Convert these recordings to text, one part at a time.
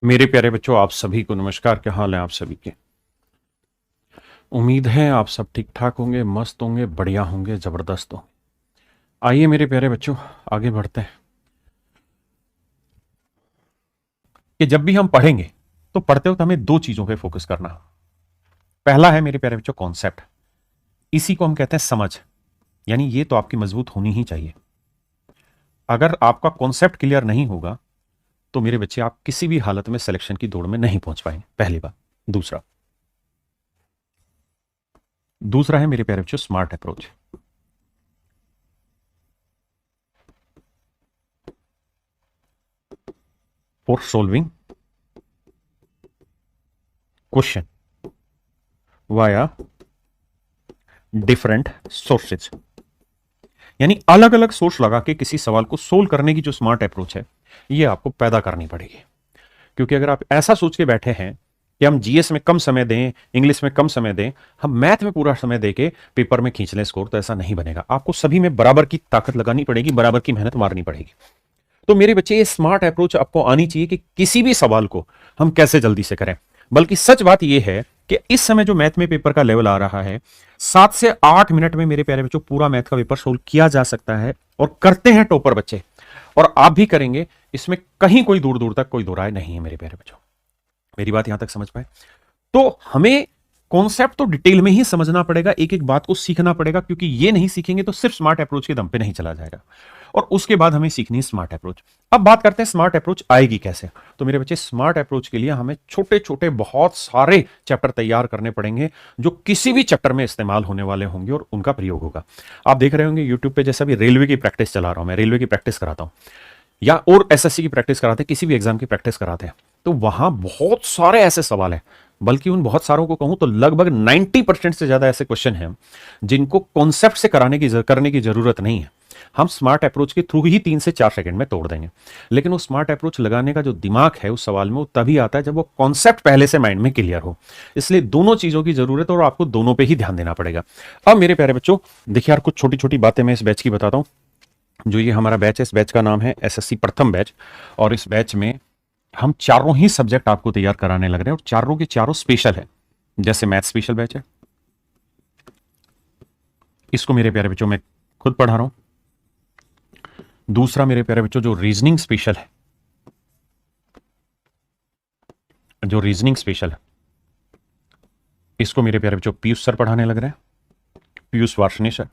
मेरे प्यारे बच्चों, आप सभी को नमस्कार। क्या हाल है आप सभी के? उम्मीद है आप सब ठीक ठाक होंगे, मस्त होंगे, बढ़िया होंगे, जबरदस्त होंगे। आइए मेरे प्यारे बच्चों, आगे बढ़ते हैं कि जब भी हम पढ़ेंगे तो पढ़ते वक्त हमें दो चीजों पे फोकस करना। पहला है मेरे प्यारे बच्चों कॉन्सेप्ट। इसी को हम कहते हैं समझ, यानी ये तो आपकी मजबूत होनी ही चाहिए। अगर आपका कॉन्सेप्ट क्लियर नहीं होगा तो मेरे बच्चे आप किसी भी हालत में सिलेक्शन की दौड़ में नहीं पहुंच पाएंगे, पहली बात। दूसरा दूसरा है मेरे प्यारे बच्चों smart approach. For solving question via different sources, यानी अलग अलग सोर्स लगा के किसी सवाल को सोल्व करने की जो स्मार्ट अप्रोच है ये आपको पैदा करनी पड़ेगी। क्योंकि अगर आप ऐसा सोच के बैठे हैं कि हम जीएस में कम समय दें, इंग्लिश में कम समय दें, हम मैथ में पूरा समय देके पेपर में खींच लें स्कोर, तो ऐसा नहीं बनेगा। आपको सभी में बराबर की ताकत लगानी पड़ेगी, बराबर की मेहनत मारनी पड़ेगी। तो मेरे बच्चे ये स्मार्ट अप्रोच आपको आनी चाहिए कि किसी भी सवाल को हम कैसे जल्दी से करें। बल्कि सच बात यह है कि इस समय जो मैथ में पेपर का लेवल आ रहा है, 7 से 8 मिनट में मेरे प्यारे बच्चों पूरा मैथ का पेपर सोल्व किया जा सकता है, और करते हैं टॉपर बच्चे, और आप भी करेंगे। इसमें कहीं कोई दूर दूर तक कोई दो राय नहीं है मेरे प्यारे बच्चों। मेरी बात यहां तक समझ पाए? तो हमें कॉन्सेप्ट तो डिटेल में ही समझना पड़ेगा, एक एक बात को सीखना पड़ेगा, क्योंकि ये नहीं सीखेंगे तो सिर्फ स्मार्ट अप्रोच के दम पे नहीं चला जाएगा। और उसके बाद हमें सीखनी है स्मार्ट अप्रोच। अब बात करते हैं स्मार्ट अप्रोच आएगी कैसे। तो मेरे बच्चे, स्मार्ट अप्रोच के लिए हमें छोटे छोटे बहुत सारे चैप्टर तैयार करने पड़ेंगे, जो किसी भी चैप्टर में इस्तेमाल होने वाले होंगे और उनका प्रयोग होगा। आप देख रहे होंगे यूट्यूब पे, जैसा भी रेलवे की प्रैक्टिस चला रहा हूं, मैं रेलवे की प्रैक्टिस कराता हूं, या और एसएससी की प्रैक्टिस कराते हैं, किसी भी एग्जाम की प्रैक्टिस कराते हैं, तो वहां बहुत सारे ऐसे सवाल हैं, बल्कि उन बहुत सारों को कहूं तो लगभग 90% से ज्यादा ऐसे क्वेश्चन हैं जिनको कॉन्सेप्ट से करने की जरूरत नहीं है। हम स्मार्ट अप्रोच के थ्रू ही 3 से 4 सेकंड में तोड़ देंगे। लेकिन वो स्मार्ट अप्रोच लगाने का जो दिमाग है उस सवाल में, वो तभी आता है जब वो कॉन्सेप्ट पहले से माइंड में क्लियर हो। इसलिए दोनों चीजों की जरूरत है और आपको दोनों पे ही ध्यान देना पड़ेगा। अब मेरे प्यारे बच्चों देखिए यार, कुछ छोटी छोटी बातें मैं इस बैच की बताता हूं। जो ये हमारा बैच है, इस बैच का नाम है एसएससी प्रथम बैच, और इस बैच में हम चारों ही सब्जेक्ट आपको तैयार कराने लग रहे हैं, और चारों के चारों स्पेशल है। जैसे मैथ स्पेशल बैच है, इसको मेरे प्यारे बच्चों मैं खुद पढ़ा रहा हूं। दूसरा मेरे प्यारे बच्चों, जो रीजनिंग स्पेशल है, जो रीजनिंग स्पेशल है, इसको मेरे प्यारे बच्चों पीयूष सर पढ़ाने लग रहे हैं, पीयूष वार्षणी सर।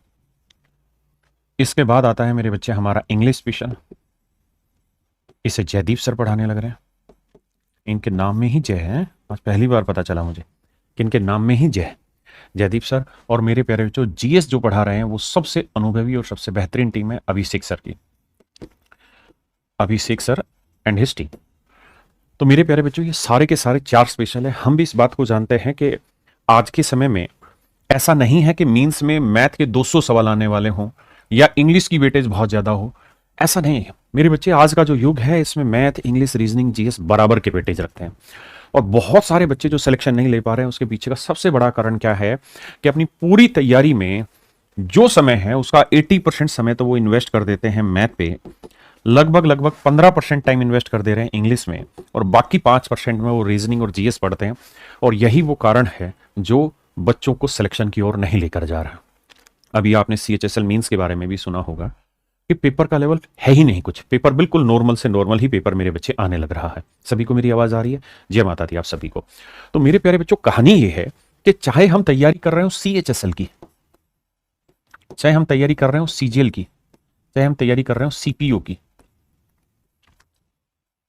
इसके बाद आता है मेरे बच्चे हमारा इंग्लिश स्पेशल, इसे जयदीप सर पढ़ाने लग रहे हैं। इनके नाम में ही जय है, आज पहली बार पता चला मुझे कि इनके नाम में ही जय है, जयदीप सर। और मेरे प्यारे बच्चों, जीएस जो पढ़ा रहे हैं वो सबसे अनुभवी और सबसे बेहतरीन टीम है अभिषेक सर की, अभिषेक सर एंड हिज टीम। तो मेरे प्यारे बच्चों, ये सारे के सारे चार स्पेशल है। हम भी इस बात को जानते हैं कि आज के समय में ऐसा नहीं है कि मीन्स में मैथ के 200 सवाल आने वाले हों या इंग्लिश की वेटेज बहुत ज्यादा हो, ऐसा नहीं है मेरे बच्चे। आज का जो युग है इसमें मैथ, इंग्लिश, रीजनिंग, जीएस बराबर के वेटेज रखते हैं। और बहुत सारे बच्चे जो सिलेक्शन नहीं ले पा रहे हैं, उसके पीछे का सबसे बड़ा कारण क्या है कि अपनी पूरी तैयारी में जो समय है उसका 80% समय तो वो इन्वेस्ट कर देते हैं मैथ पे, लगभग लगभग 15% टाइम इन्वेस्ट कर दे रहे हैं इंग्लिश में, और बाकी 5% में वो रीजनिंग और जीएस पढ़ते हैं। और यही वो कारण है जो बच्चों को सिलेक्शन की ओर नहीं लेकर जा रहा। अभी आपने सीएचएसएल मींस के बारे में भी सुना होगा कि पेपर का लेवल है ही नहीं कुछ, पेपर बिल्कुल नॉर्मल से नॉर्मल ही पेपर मेरे बच्चे आने लग रहा है। सभी को मेरी आवाज आ रही है? जय माता दी आप सभी को। तो मेरे प्यारे बच्चों, कहानी ये है कि चाहे हम तैयारी कर रहे हो सीएचएसएल की, चाहे हम तैयारी कर रहे हो सीजीएल की, चाहे हम तैयारी कर रहे हो सीपीओ की,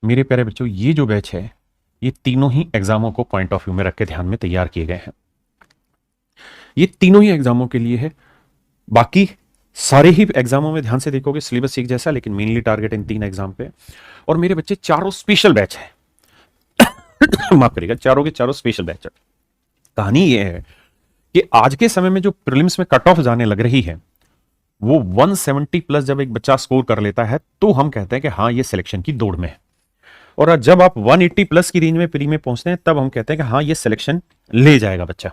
मेरे प्यारे बच्चों ये जो बैच है ये तीनों ही एग्जामों को पॉइंट ऑफ व्यू में रख के ध्यान में तैयार किए गए हैं। ये तीनों ही एग्जामों के लिए है। बाकी सारे ही एग्जामों में ध्यान से देखोगे सिलेबस एक जैसा, लेकिन मेनली टारगेट इन 3 एग्जाम पे। और मेरे बच्चे चारों स्पेशल बैच है माफ करिएगा, चारों के चारों स्पेशल बैच है। कहानी ये है कि आज के समय में जो प्रीलिम्स में कट ऑफ जाने लग रही है, वो 170 प्लस जब एक बच्चा स्कोर कर लेता है तो हम कहते हैं कि हाँ ये सिलेक्शन की दौड़ में है। और जब आप 180 प्लस की रेंज में प्री में पहुंचते हैं तब हम कहते हैं कि हाँ ये सिलेक्शन ले जाएगा बच्चा।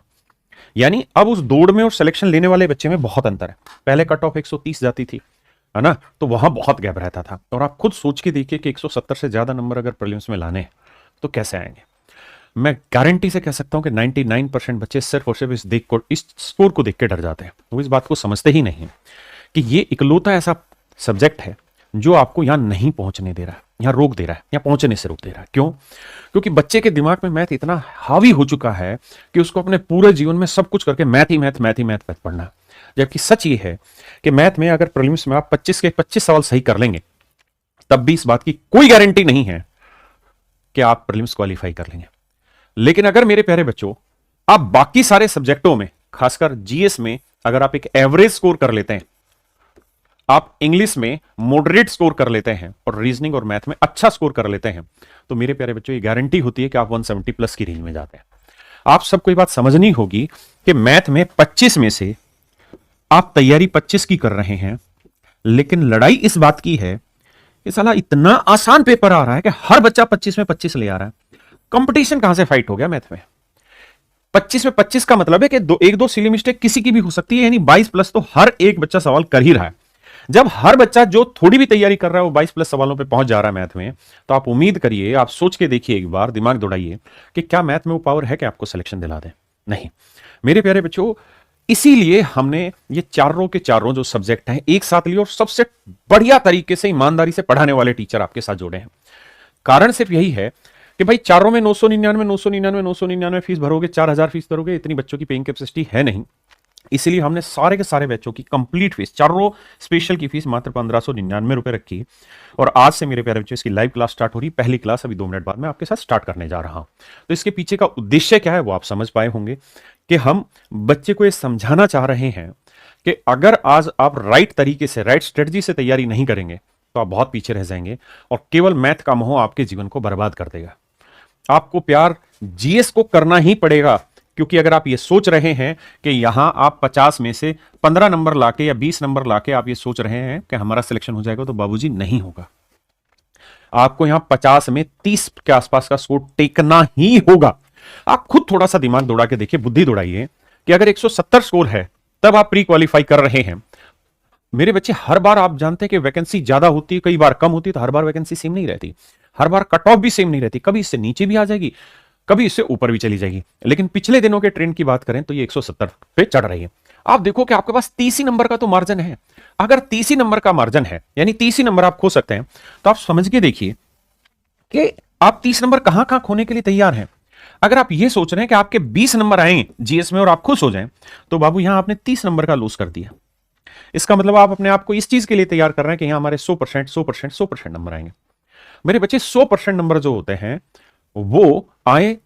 यानी अब उस दौड़ में और सिलेक्शन लेने वाले बच्चे में बहुत अंतर है। पहले कट ऑफ 130 जाती थी, है ना, तो वहां बहुत गैप रहता था। और आप खुद सोच के देखिए कि 170 से ज्यादा नंबर अगर प्रीलिम्स में लाने हैं तो कैसे आएंगे? मैं गारंटी से कह सकता हूं कि 99% बच्चे सिर्फ और सिर्फ इस स्कोर को देख के डर जाते हैं। वो इस बात को समझते ही नहीं कि ये इकलौता ऐसा सब्जेक्ट है जो आपको यहां नहीं पहुंचने दे रहा है, यहां रोक दे रहा है, यहां पहुंचने से रोक दे रहा है। क्यों? क्योंकि बच्चे के दिमाग में मैथ इतना हावी हो चुका है कि उसको अपने पूरे जीवन में सब कुछ करके मैथ ही मैथ पढ़ना है। जबकि सच ये है कि मैथ में अगर प्रीलिम्स में आप 25 के 25 सवाल सही कर लेंगे, तब भी इस बात की कोई गारंटी नहीं है कि आप प्रीलिम्स क्वालिफाई कर लेंगे। लेकिन अगर मेरे प्यारे बच्चों आप बाकी सारे सब्जेक्टों में, खासकर जीएस में अगर आप एक एवरेज स्कोर कर लेते हैं, आप इंग्लिश में मॉडरेट स्कोर कर लेते हैं और रीजनिंग और मैथ में अच्छा स्कोर कर लेते हैं, तो मेरे प्यारे बच्चों ये गारंटी होती है कि आप 170 प्लस की रेंज में जाते हैं। आप सबको ये बात समझनी होगी कि मैथ में 25 में से आप तैयारी 25 की कर रहे हैं, लेकिन लड़ाई इस बात की है कि साला इतना आसान पेपर आ रहा है कि हर बच्चा 25 में 25 ले आ रहा है। कंपटीशन कहां से फाइट हो गया मैथ में? 25 में 25 का मतलब है कि एक दो सिली मिस्टेक किसी की भी हो सकती है, यानी 22 प्लस तो हर एक बच्चा सवाल कर ही रहा है। जब हर बच्चा जो थोड़ी भी तैयारी कर रहा है वो 22 प्लस सवालों पे पहुंच जा रहा है मैथ में, तो आप उम्मीद करिए, आप सोच के देखिए, एक बार दिमाग दौड़ाइए कि क्या मैथ में वो पावर है कि आपको सिलेक्शन दिला दे? नहीं मेरे प्यारे बच्चों, इसीलिए हमने ये चारों के चारों जो सब्जेक्ट हैं एक साथ लिए और सबसे बढ़िया तरीके से ईमानदारी से पढ़ाने वाले टीचर आपके साथ जोड़े हैं। कारण सिर्फ यही है कि भाई चारों में 999 फीस भरोगे, 4000 फीस भरोगे, इतनी बच्चों की पेइंग कैपेसिटी है नहीं। इसलिए हमने सारे के सारे बैचों की कंप्लीट फीस, चारों स्पेशल की फीस मात्र 1599 रुपए रखी। और आज से मेरे प्यारे बच्चों इसकी लाइव क्लास स्टार्ट हो रही, पहली क्लास अभी 2 मिनट बाद मैं आपके साथ स्टार्ट करने जा रहा हूं। तो इसके पीछे का उद्देश्य क्या है वो आप समझ पाए होंगे कि हम बच्चे को ये समझाना चाह रहे हैं कि अगर आज आप राइट तरीके से, राइट स्ट्रेटजी से तैयारी नहीं करेंगे तो आप बहुत पीछे रह जाएंगे और केवल मैथ का मोह आपके जीवन को बर्बाद कर देगा। आपको प्यार जीएस को करना ही पड़ेगा, क्योंकि अगर आप ये सोच रहे हैं कि यहां आप 50 में से 15 नंबर लाके या 20 नंबर लाके आप ये सोच रहे हैं कि हमारा सिलेक्शन हो जाएगा, तो बाबूजी नहीं होगा। आपको यहां 50 में 30 के आसपास का स्कोर टेकना ही होगा। आप खुद थोड़ा सा दिमाग दौड़ा के देखिए, बुद्धि दौड़ाइए कि अगर 170 स्कोर है तब आप प्री क्वालिफाई कर रहे हैं। मेरे बच्चे, हर बार आप जानते हैं कि वैकेंसी ज्यादा होती है, कई बार कम होती है, तो हर बार वैकेंसी सेम नहीं रहती, हर बार कट ऑफ भी सेम नहीं रहती। कभी इससे नीचे भी आ जाएगी, कभी इससे ऊपर भी चली जाएगी। लेकिन पिछले दिनों के ट्रेंड की बात करें तो ये 170 पे चढ़ रही है। आप देखो कि आपके पास 30 ही नंबर का तो मार्जिन है। अगर 30 ही नंबर का मार्जिन है, यानी 30 ही नंबर आप खो सकते हैं, तो आप समझ के देखिए कि आप 30 नंबर कहां कहां खोने के लिए तैयार हैं। अगर आप ये सोच रहे हैं कि आपके 20 नंबर आए जीएस में और आप खुश हो जाएं, तो बाबू यहां आपने 30 नंबर का लूज कर दिया। इसका मतलब आप अपने आप को इस चीज के लिए तैयार कर रहे हैं कि यहां हमारे 100% नंबर आएंगे। मेरे बच्चे, 100% नंबर जो होते हैं वो आए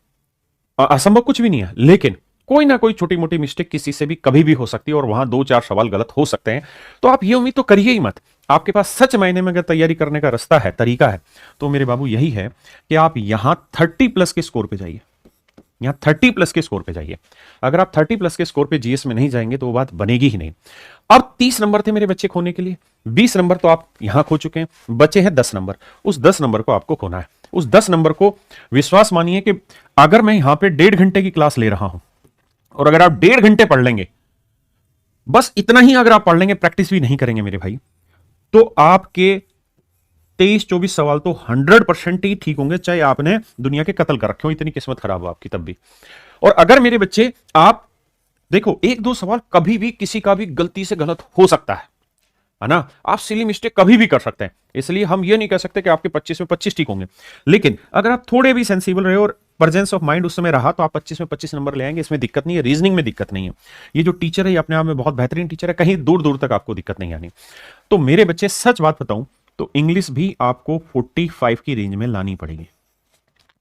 असंभव कुछ भी नहीं है, लेकिन कोई ना कोई छोटी मोटी मिस्टेक किसी से भी कभी भी हो सकती है और वहां 2-4 सवाल गलत हो सकते हैं। तो आप ये उम्मीद तो करिए ही मत। आपके पास सच मायने में अगर तैयारी करने का रास्ता है, तरीका है, तो मेरे बाबू यही है कि आप यहां 30 प्लस के स्कोर पे जाइए। यहां 30 प्लस के स्कोर पे जाइए। अगर आप 30 प्लस के स्कोर पे जीएस में नहीं जाएंगे तो वो बात बनेगी ही नहीं। अब 30 नंबर थे मेरे बच्चे खोने के लिए, 20 नंबर तो आप यहां खो चुके हैं, बचे हैं 10 नंबर। उस 10 नंबर को आपको खोना है। उस 10 नंबर को विश्वास मानिए कि अगर मैं यहां पे 1.5 घंटे की क्लास ले रहा हूं और अगर आप 1.5 घंटे पढ़ लेंगे, बस इतना ही अगर आप पढ़ लेंगे, प्रैक्टिस भी नहीं करेंगे मेरे भाई, तो आपके 23-24 सवाल तो 100% ही ठीक होंगे, चाहे आपने दुनिया के कत्ल कर रखे हो, इतनी किस्मत खराब हो आपकी तब भी। और अगर मेरे बच्चे आप देखो, 1-2 सवाल कभी भी किसी का भी गलती से गलत हो सकता है ना, आप सिली मिस्टेक कभी भी कर सकते हैं। इसलिए हम ये नहीं कह सकते कि आपके 25 में 25 ठीक होंगे, लेकिन अगर आप थोड़े भी सेंसिबल रहे और प्रेजेंस ऑफ माइंड उस समय रहा तो आप 25 में 25 नंबर ले आएंगे। इसमें दिक्कत नहीं है, रीजनिंग में दिक्कत नहीं है। ये जो टीचर है ये अपने आप में बहुत बेहतरीन टीचर है, कहीं दूर दूर तक आपको दिक्कत नहीं आनी। तो मेरे बच्चे, सच बात बताऊं तो इंग्लिश भी आपको 45 की रेंज में लानी पड़ेगी।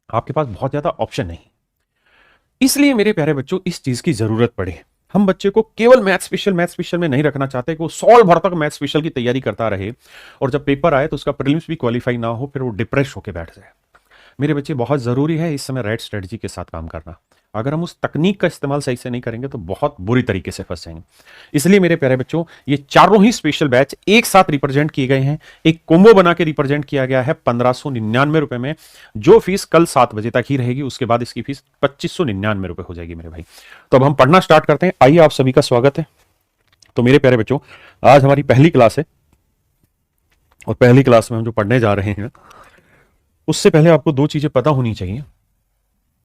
आपके पास बहुत ज्यादा ऑप्शन नहीं। इसलिए मेरे प्यारे बच्चों, इस चीज की जरूरत पड़े। हम बच्चे को केवल मैथ स्पेशल में नहीं रखना चाहते कि वो 100 भर तक मैथ स्पेशल की तैयारी करता रहे और जब पेपर आए तो उसका प्रीलिम्स भी क्वालिफाई ना हो, फिर वो डिप्रेस होकर बैठ जाए। मेरे बच्चे, बहुत जरूरी है इस समय राइट स्ट्रेटजी के साथ काम करना। अगर हम उस तकनीक का इस्तेमाल सही से नहीं करेंगे तो बहुत बुरी तरीके से फंस जाएंगे। इसलिए मेरे प्यारे बच्चों, ये चारों ही स्पेशल बैच एक साथ रिप्रेजेंट किए गए हैं, एक कोम्बो बना के रिप्रेजेंट किया गया है 1599 रुपए में। जो फीस कल 7 बजे तक ही रहेगी, उसके बाद इसकी फीस 2599 रुपए हो जाएगी मेरे भाई। तो अब हम पढ़ना स्टार्ट करते हैं। आइए, आप सभी का स्वागत है। तो मेरे प्यारे बच्चों, आज हमारी पहली क्लास है और पहली क्लास में हम जो पढ़ने जा रहे हैं, उससे पहले आपको 2 चीजें पता होनी चाहिए।